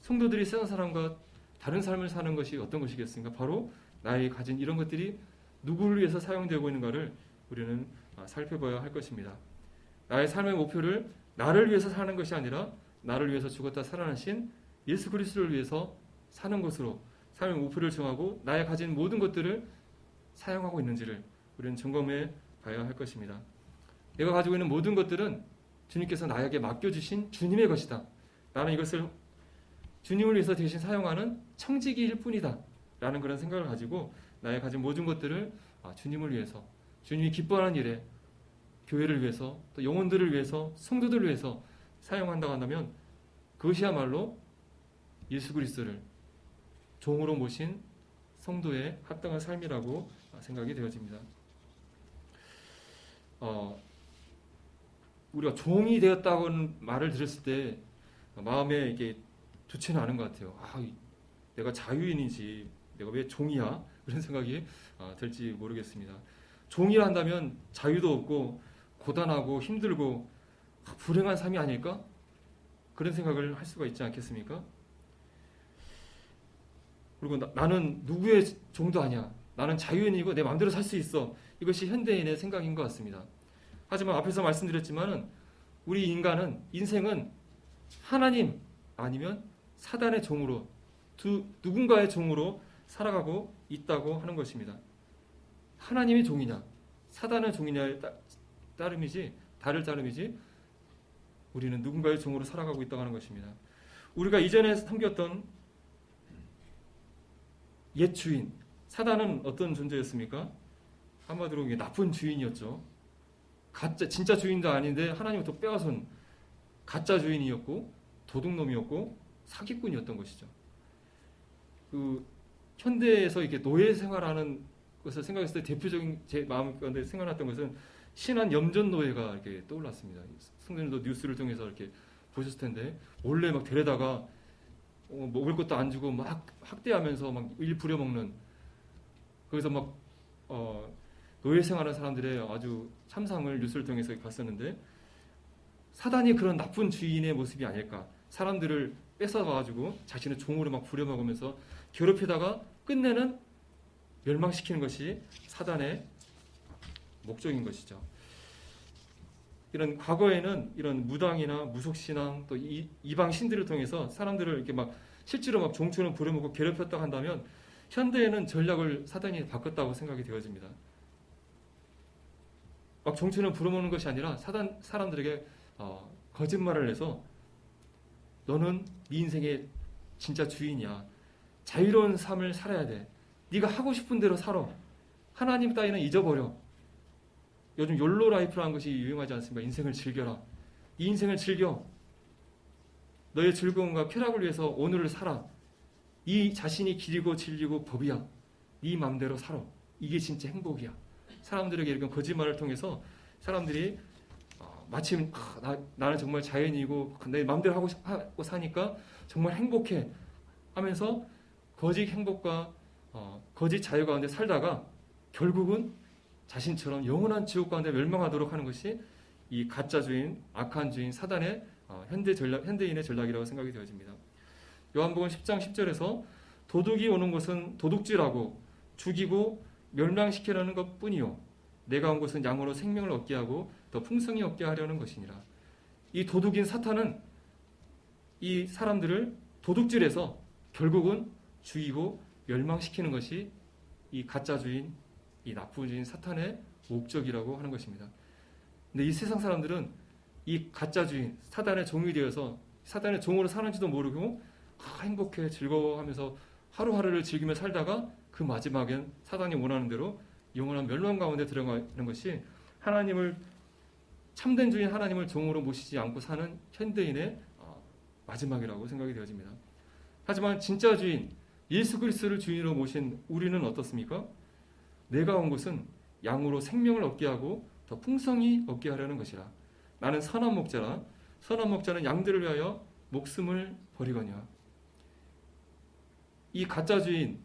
성도들이 세상 사람과 다른 삶을 사는 것이 어떤 것이겠습니까? 바로 나의 가진 이런 것들이 누구를 위해서 사용되고 있는가를 우리는 살펴봐야 할 것입니다. 나의 삶의 목표를 나를 위해서 사는 것이 아니라 나를 위해서 죽었다 살아나신 예수 그리스도를 위해서 사는 것으로 삶의 목표를 정하고 나의 가진 모든 것들을 사용하고 있는지를 우리는 점검해 봐야 할 것입니다. 내가 가지고 있는 모든 것들은 주님께서 나에게 맡겨주신 주님의 것이다. 나는 이것을 주님을 위해서 대신 사용하는 청지기일 뿐이다. 라는 그런 생각을 가지고 나의 가진 모든 것들을 주님을 위해서, 주님이 기뻐하는 일에, 교회를 위해서, 또 영혼들을 위해서, 성도들을 위해서 사용한다고 한다면 그것이야말로 예수 그리스도를 종으로 모신 성도의 합당한 삶이라고 생각이 되어집니다. 우리가 종이 되었다고는 말을 들었을 때 마음에 이게 좋지는 않은 것 같아요. 내가 자유인이지 내가 왜 종이야? 그런 생각이 들지 모르겠습니다. 종이라 한다면 자유도 없고 고단하고 힘들고 불행한 삶이 아닐까? 그런 생각을 할 수가 있지 않겠습니까? 그리고 나는 누구의 종도 아니야. 나는 자유인이고 내 마음대로 살 수 있어. 이것이 현대인의 생각인 것 같습니다. 하지만 앞에서 말씀드렸지만은 우리 인생은 하나님 아니면 사단의 종으로, 누군가의 종으로 살아가고 있다고 하는 것입니다. 하나님의 종이냐, 사단의 종이냐의 다를 따름이지 우리는 누군가의 종으로 살아가고 있다고 하는 것입니다. 우리가 이전에 섬겼던 옛 주인, 사단은 어떤 존재였습니까? 한마디로 나쁜 주인이었죠. 진짜 주인도 아닌데 하나님부터 빼앗은 가짜 주인이었고 도둑놈이었고 사기꾼이었던 것이죠. 현대에서 이렇게 노예 생활하는 것을 생각했을 때 대표적인 제 마음 가운데 생각났던 것은 신한 염전 노예가 이렇게 떠올랐습니다. 성도님도 뉴스를 통해서 이렇게 보셨을 텐데 몰래 막 데려다가 먹을 것도 안 주고 막 학대하면서 막 일 부려먹는, 거기서 막 노예 생활하는 사람들의 아주 참상을 뉴스를 통해서 봤었는데, 사단이 그런 나쁜 주인의 모습이 아닐까. 사람들을 뺏어가지고 자신의 종으로 막 부려먹으면서 괴롭히다가 끝내는, 멸망시키는 것이 사단의 목적인 것이죠. 이런 과거에는 이런 무당이나 무속신앙 또 이방 신들을 통해서 사람들을 이렇게 막 실제로 막 종처럼 부려먹고 괴롭혔다고 한다면, 현대에는 전략을 사단이 바꿨다고 생각이 되어집니다. 막 종처럼 부려먹는 것이 아니라 사람들에게 거짓말을 해서 너는 네 인생의 진짜 주인이야. 자유로운 삶을 살아야 돼. 네가 하고 싶은 대로 살아. 하나님 따위는 잊어버려. 요즘 욜로 라이프라는 것이 유행하지 않습니까? 인생을 즐겨라. 이 인생을 즐겨. 너의 즐거움과 쾌락을 위해서 오늘을 살아. 이 자신이 길이고 진리고 법이야. 네 마음대로 살아. 이게 진짜 행복이야. 사람들에게 이런 거짓말을 통해서 사람들이 마침 나는 정말 자연이고 내 마음대로 하고 사니까 정말 행복해 하면서 거짓 행복과 거짓 자유 가운데 살다가 결국은 자신처럼 영원한 지옥 가운데 멸망하도록 하는 것이 이 가짜 주인, 악한 주인 사단의 현대인의 전략이라고 생각이 되어집니다. 요한복음 10장 10절에서 도둑이 오는 것은 도둑질하고 죽이고 멸망시키려는 것뿐이요 내가 온 것은 양으로 생명을 얻게 하고 더 풍성히 얻게 하려는 것이니라. 이 도둑인 사탄은 이 사람들을 도둑질해서 결국은 죽이고 멸망시키는 것이 이 가짜 주인, 이 나쁜 주인 사탄의 목적이라고 하는 것입니다. 근데 이 세상 사람들은 이 가짜 주인, 사단의 종이 되어서 사단의 종으로 사는지도 모르고 행복해 즐거워하면서 하루하루를 즐기며 살다가 그 마지막엔 사단이 원하는 대로 영원한 멸망 가운데 들어가는 것이 하나님을, 참된 주인 하나님을 종으로 모시지 않고 사는 현대인의 마지막이라고 생각이 되어집니다. 하지만 진짜 주인 예수 그리스도를 주인으로 모신 우리는 어떻습니까? 내가 온 것은 양으로 생명을 얻게 하고 더 풍성히 얻게 하려는 것이라. 나는 선한 목자라. 선한 목자는 양들을 위하여 목숨을 버리거니와. 이 가짜 주인,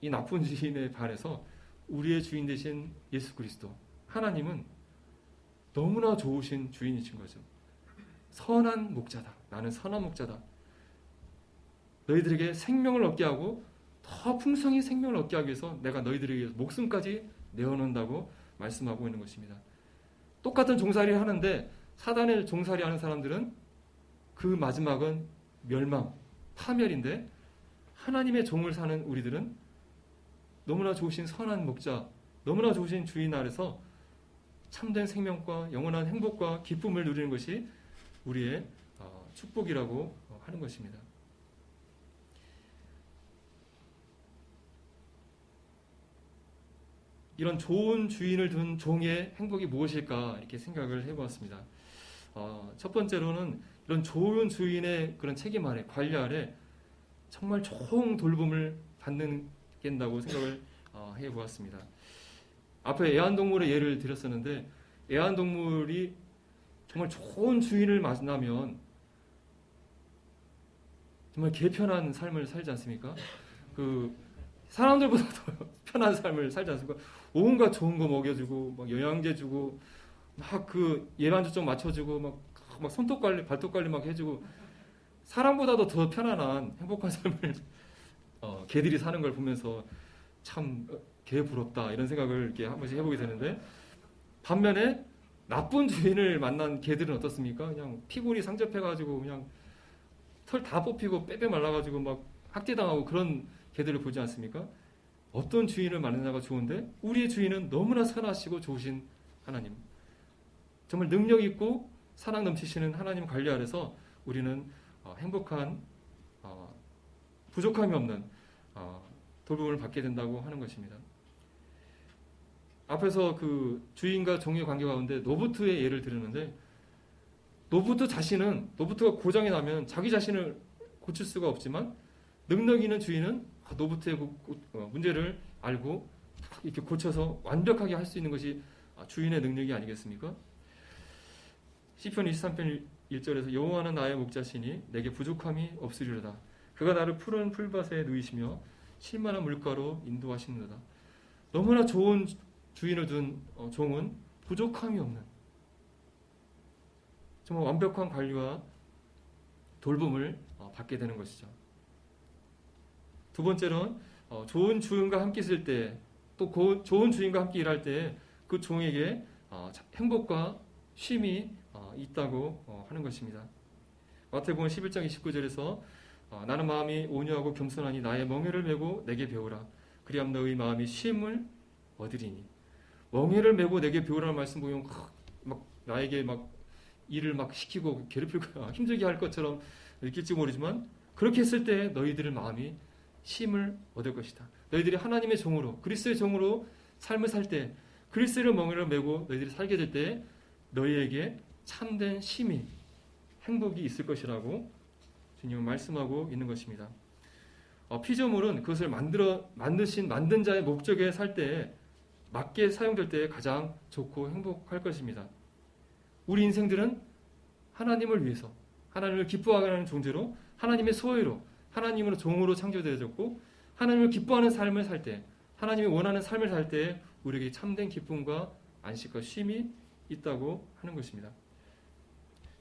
이 나쁜 주인에 반해서 우리의 주인 되신 예수 그리스도 하나님은 너무나 좋으신 주인이신 거죠. 선한 목자다. 나는 선한 목자다. 너희들에게 생명을 얻게 하고 더 풍성히 생명을 얻게 하기 위해서 내가 너희들에게 위해서 목숨까지 내어놓는다고 말씀하고 있는 것입니다. 똑같은 종살이를 하는데 사단의 종살이 하는 사람들은 그 마지막은 멸망, 파멸인데, 하나님의 종을 사는 우리들은 너무나 좋으신 선한 목자, 너무나 좋으신 주인 아래서 참된 생명과 영원한 행복과 기쁨을 누리는 것이 우리의 축복이라고 하는 것입니다. 이런 좋은 주인을 둔 종의 행복이 무엇일까 이렇게 생각을 해보았습니다. 첫 번째로는 이런 좋은 주인의 그런 책임 아래, 관리 아래 정말 좋은 돌봄을 받는다고 생각을 해보았습니다. 앞에 애완동물의 예를 들었었는데, 애완동물이 정말 좋은 주인을 만나면 정말 개편한 삶을 살지 않습니까? 그 사람들보다 더 편한 삶을 살지 않습니까? 온갖 좋은 거 먹여주고, 막 영양제 주고, 막 그 예방접종 맞춰주고, 막 손톱 관리, 발톱 관리 막 해주고, 사람보다도 더 편안한 행복한 삶을 개들이 사는 걸 보면서 참 개 부럽다 이런 생각을 이렇게 한 번씩 해보게 되는데, 반면에 나쁜 주인을 만난 개들은 어떻습니까? 그냥 피골이 상접해가지고 그냥 털 다 뽑히고 빼빼 말라가지고 막 학대당하고 그런 개들을 보지 않습니까? 어떤 주인을 만나냐가 좋은데, 우리의 주인은 너무나 선하시고 좋으신 하나님, 정말 능력 있고 사랑 넘치시는 하나님 관리 아래서 우리는 행복한, 부족함이 없는 돌봄을 받게 된다고 하는 것입니다. 앞에서 그 주인과 종의 관계 가운데 노부트의 예를 들었는데, 노부트가 고장이 나면 자기 자신을 고칠 수가 없지만, 능력 있는 주인은 노부트의 문제를 알고 이렇게 고쳐서 완벽하게 할 수 있는 것이 주인의 능력이 아니겠습니까? 시편 23편 1절에서 여호와는 나의 목자시니 내게 부족함이 없으리로다. 그가 나를 푸른 풀밭에 누이시며 쉴만한 물가로 인도하시는도다. 너무나 좋은 주인을 둔 종은 부족함이 없는 정말 완벽한 관리와 돌봄을 받게 되는 것이죠. 두 번째로는 좋은 주인과 함께 있을 때, 또 좋은 주인과 함께 일할 때 그 종에게 행복과 쉼이 있다고 하는 것입니다. 마태복음 11장 29절에서 나는 마음이 온유하고 겸손하니 나의 멍에를 메고 내게 배우라. 그리함 너의 마음이 쉼을 얻으리니. 멍에를 메고 내게 배우라는 말씀 보면 막 나에게 막 일을 막 시키고 괴롭힐 거야, 힘들게 할 것처럼 느낄지 모르지만 그렇게 했을 때 너희들의 마음이 쉼을 얻을 것이다. 너희들이 하나님의 종으로, 그리스도의 종으로 삶을 살 때, 그리스도의 멍에를 메고 너희들이 살게 될 때 너희에게 참된 쉼이, 행복이 있을 것이라고 주님은 말씀하고 있는 것입니다. 피조물은 그것을 만든 자의 목적에 살 때, 맞게 사용될 때 가장 좋고 행복할 것입니다. 우리 인생들은 하나님을 위해서, 하나님을 기뻐하게 하는 존재로, 하나님의 소유로, 하나님으로 종으로 창조되어졌고, 하나님을 기뻐하는 삶을 살 때, 하나님이 원하는 삶을 살 때 우리에게 참된 기쁨과 안식과 쉼이 있다고 하는 것입니다.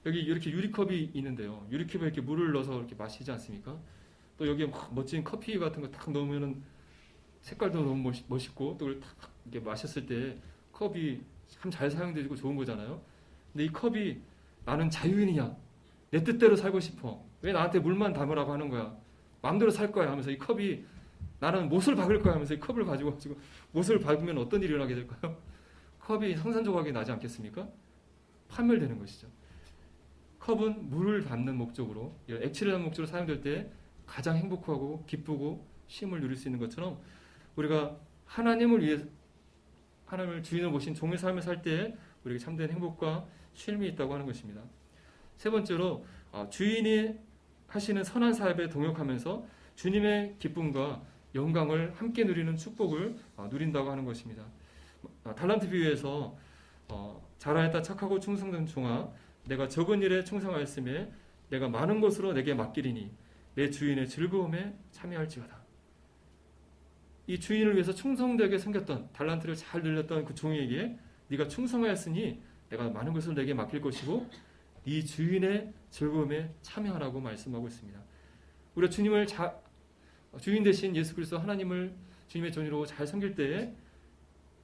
여기 이렇게 유리컵이 있는데요. 유리컵에 이렇게 물을 넣어서 이렇게 마시지 않습니까? 또 여기에 막 멋진 커피 같은 거 딱 넣으면은 색깔도 너무 멋있고, 또 딱 이렇게 마셨을 때 컵이 참 잘 사용되고 좋은 거잖아요. 근데 이 컵이 나는 자유인이야, 내 뜻대로 살고 싶어, 왜 나한테 물만 담으라고 하는 거야, 마음대로 살 거야 하면서 이 컵이, 나는 못을 박을 거야 하면서 이 컵을 가지고 못을 박으면 어떤 일이 일어나게 될까요? 컵이 성산조각이 나지 않겠습니까? 파멸되는 것이죠. 컵은 물을 담는 목적으로, 액체를 담는 목적으로 사용될 때 가장 행복하고 기쁘고 쉼을 누릴 수 있는 것처럼, 우리가 하나님을 위해, 하나님을 주인으로 모신 종의 삶을 살 때 우리에게 참된 행복과 쉼이 있다고 하는 것입니다. 세 번째로, 주인이 하시는 선한 사업에 동역하면서 주님의 기쁨과 영광을 함께 누리는 축복을 누린다고 하는 것입니다. 달란트 비유에서 잘하였다 착하고 충성된 종아, 내가 적은 일에 충성하였음에 내가 많은 것으로 내게 맡기리니 내 주인의 즐거움에 참여할지어다. 이 주인을 위해서 충성되게 생겼던, 달란트를 잘 늘렸던 그 종에게 네가 충성하였으니 내가 많은 것을 내게 맡길 것이고 네 주인의 즐거움에 참여하라고 말씀하고 있습니다. 우리가 주님을 주인 대신 예수 그리스도 하나님을 주님의 종으로 잘 섬길 때에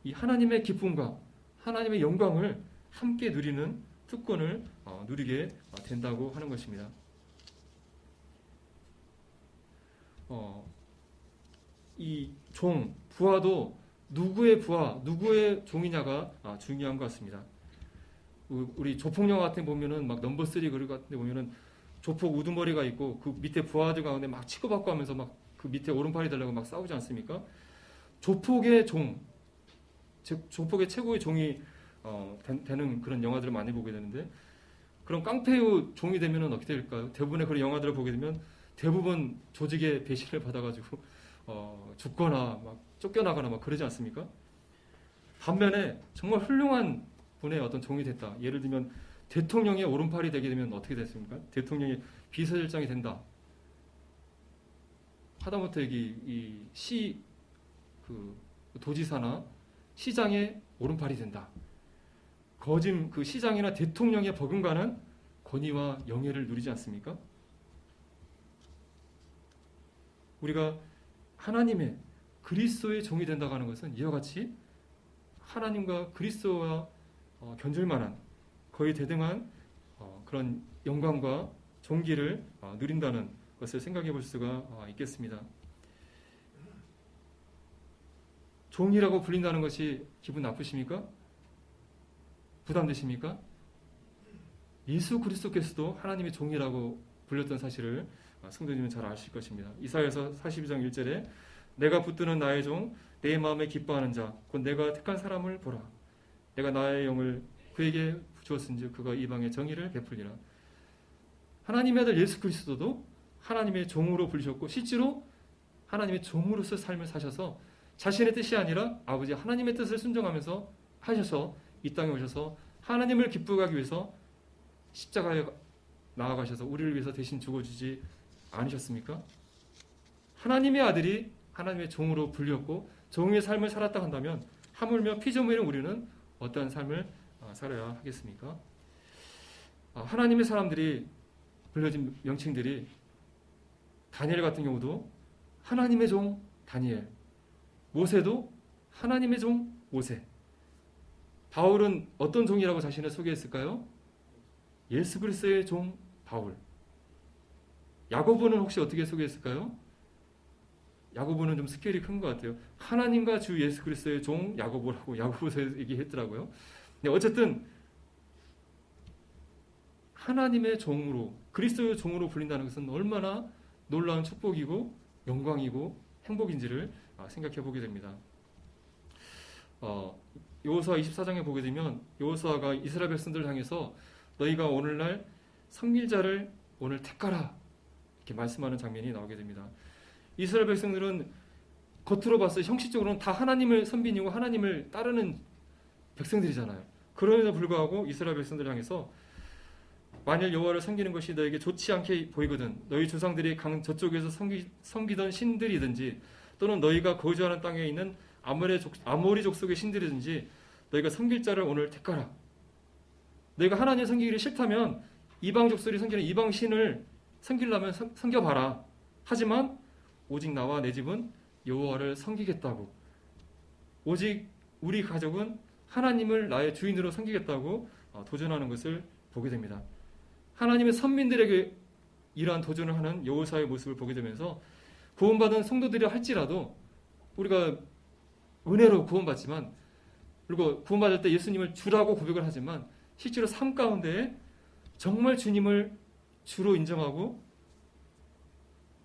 이 하나님의 기쁨과 하나님의 영광을 함께 누리는 특권을 누리게 된다고 하는 것입니다. 이 종, 부하도 누구의 부하, 누구의 종이냐가 중요한 것 같습니다. 우리 조폭 영화 같은 데 보면은 막 넘버 3 그룹 같은 데 보면은 조폭 우두머리가 있고 그 밑에 부하들 가운데 막 치고받고 하면서 막 그 밑에 오른팔이 되려고 막 싸우지 않습니까? 조폭의 종, 즉 조폭의 최고의 종이 되는 그런 영화들을 많이 보게 되는데, 그럼 깡패의 종이 되면은 어떻게 될까요? 대부분의 그런 영화들을 보게 되면 대부분 조직의 배신을 받아가지고 죽거나 막 쫓겨나거나 막 그러지 않습니까? 반면에 정말 훌륭한 분의 어떤 종이 됐다. 예를 들면 대통령의 오른팔이 되게 되면 어떻게 됐습니까? 대통령의 비서실장이 된다. 하다못해 도지사나 시장의 오른팔이 된다. 거짐 그 시장이나 대통령의 버금가는 권위와 영예를 누리지 않습니까? 우리가 하나님의 그리스도의 종이 된다고 하는 것은 이와 같이 하나님과 그리스도와 견줄만한, 거의 대등한 그런 영광과 존귀를 누린다는 것을 생각해 볼 수가 있겠습니다. 종이라고 불린다는 것이 기분 나쁘십니까? 부담되십니까? 예수 그리스도께서도 하나님의 종이라고 불렸던 사실을 성도님은 잘 아실 것입니다. 이사야서 42장 1절에 내가 붙드는 나의 종, 내 마음에 기뻐하는 자, 곧 내가 택한 사람을 보라. 내가 나의 영을 그에게 주었은즉 그가 이방의 정의를 베풀리라. 하나님의 아들 예수 그리스도도 하나님의 종으로 불리셨고, 실제로 하나님의 종으로서 삶을 사셔서 자신의 뜻이 아니라 아버지 하나님의 뜻을 순종하면서 하셔서 이 땅에 오셔서 하나님을 기쁘게 하기 위해서 십자가에 나아가셔서 우리를 위해서 대신 죽어주지 않으셨습니까? 하나님의 아들이 하나님의 종으로 불렸고 종의 삶을 살았다 한다면 하물며 피조물인 우리는 어떠한 삶을 살아야 하겠습니까? 하나님의 사람들이 불려진 명칭들이 다니엘 같은 경우도 하나님의 종 다니엘, 모세도 하나님의 종 모세. 바울은 어떤 종이라고 자신을 소개했을까요? 예수 그리스도의 종 바울. 야고보는 혹시 어떻게 소개했을까요? 야고보는 좀 스케일이 큰 것 같아요. 하나님과 주 예수 그리스도의 종 야고보라고 야고보서 얘기했더라고요. 어쨌든 하나님의 종으로 그리스도의 종으로 불린다는 것은 얼마나 놀라운 축복이고 영광이고 행복인지를 생각해 보게 됩니다. 여호수아 24장에 보게 되면 여호수아가 이스라엘 백성들을 향해서 너희가 오늘날 섬길 자를 오늘 택하라 이렇게 말씀하는 장면이 나오게 됩니다. 이스라엘 백성들은 겉으로 봤을 때 형식적으로는 다 하나님을 선비이고 하나님을 따르는 백성들이잖아요. 그럼에도 불구하고 이스라엘 백성들을 향해서 만일 여호와를 섬기는 것이 너에게 좋지 않게 보이거든 너희 조상들이 강 저쪽에서 섬기던 신들이든지 또는 너희가 거주하는 땅에 있는 아모리 족속의 신들이든지 너희가 섬길 자를 오늘 택하라. 너희가 하나님 섬기기를 싫다면 이방 족속이 섬기는 이방 신을 섬기려면 섬겨봐라. 하지만 오직 나와 내 집은 여호와를 섬기겠다고, 오직 우리 가족은 하나님을 나의 주인으로 섬기겠다고 도전하는 것을 보게 됩니다. 하나님의 선민들에게 이러한 도전을 하는 여호수아의 모습을 보게 되면서 구원받은 성도들이 할지라도 우리가 은혜로 구원받지만 그리고 구원받을 때 예수님을 주라고 고백을 하지만 실제로 삶 가운데 정말 주님을 주로 인정하고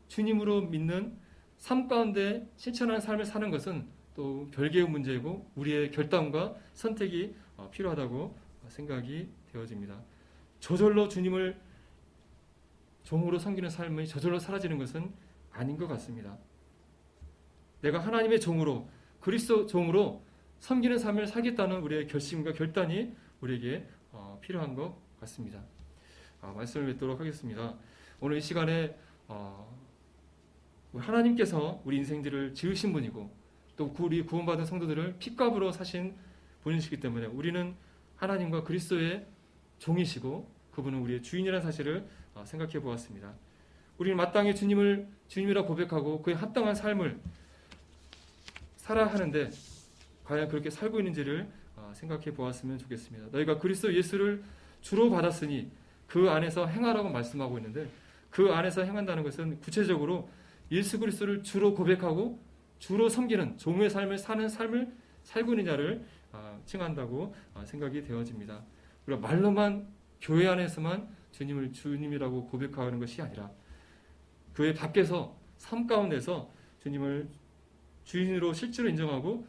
주님으로 믿는 삶 가운데 실천하는 삶을 사는 것은 또 별개의 문제이고 우리의 결단과 선택이 필요하다고 생각이 되어집니다. 저절로 주님을 종으로 섬기는 삶이 저절로 사라지는 것은 아닌 것 같습니다. 내가 하나님의 종으로 그리스도 종으로 섬기는 삶을 살겠다는 우리의 결심과 결단이 우리에게 필요한 것 같습니다. 말씀을 맺도록 하겠습니다. 오늘 이 시간에 하나님께서 우리 인생들을 지으신 분이고 또 우리 구원받은 성도들을 핏값으로 사신 분이시기 때문에 우리는 하나님과 그리스도의 종이시고 그분은 우리의 주인이라는 사실을 생각해 보았습니다. 우리는 마땅히 주님을 주님이라 고백하고 그에 합당한 삶을 살아야 하는데 과연 그렇게 살고 있는지를 생각해 보았으면 좋겠습니다. 너희가 그리스도 예수를 주로 받았으니 그 안에서 행하라고 말씀하고 있는데 그 안에서 행한다는 것은 구체적으로 예수 그리스도를 주로 고백하고 주로 섬기는 종의 삶을 사는 삶을 살고 있느냐를 칭한다고 생각이 되어집니다. 우리가 말로만 교회 안에서만 주님을 주님이라고 고백하는 것이 아니라 교회 밖에서 삶 가운데서 주님을 주인으로 실제로 인정하고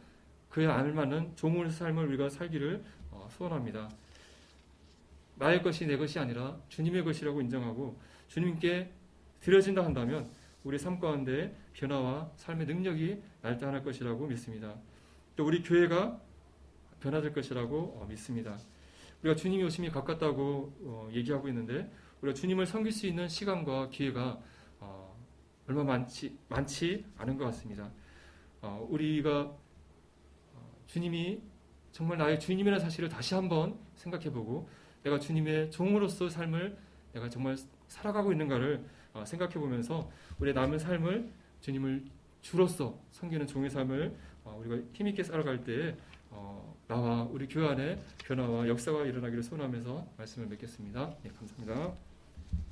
그에 알맞는 종의 삶을 우리가 살기를 소원합니다. 나의 것이 내 것이 아니라 주님의 것이라고 인정하고 주님께 드려진다 한다면 우리 삶 가운데 변화와 삶의 능력이 나타날 것이라고 믿습니다. 또 우리 교회가 변화될 것이라고 믿습니다. 우리가 주님이 오심이 가깝다고 얘기하고 있는데 우리가 주님을 섬길 수 있는 시간과 기회가 얼마 많지 않은 것 같습니다. 우리가 주님이 정말 나의 주님이라는 사실을 다시 한번 생각해보고 내가 주님의 종으로서 삶을 내가 정말 살아가고 있는가를 생각해보면서 우리의 남은 삶을 주님을 주로서 섬기는 종의 삶을 우리가 힘있게 살아갈 때에 나와 우리 교회 안에 변화와 역사가 일어나기를 소원하면서 말씀을 맺겠습니다. 네, 감사합니다.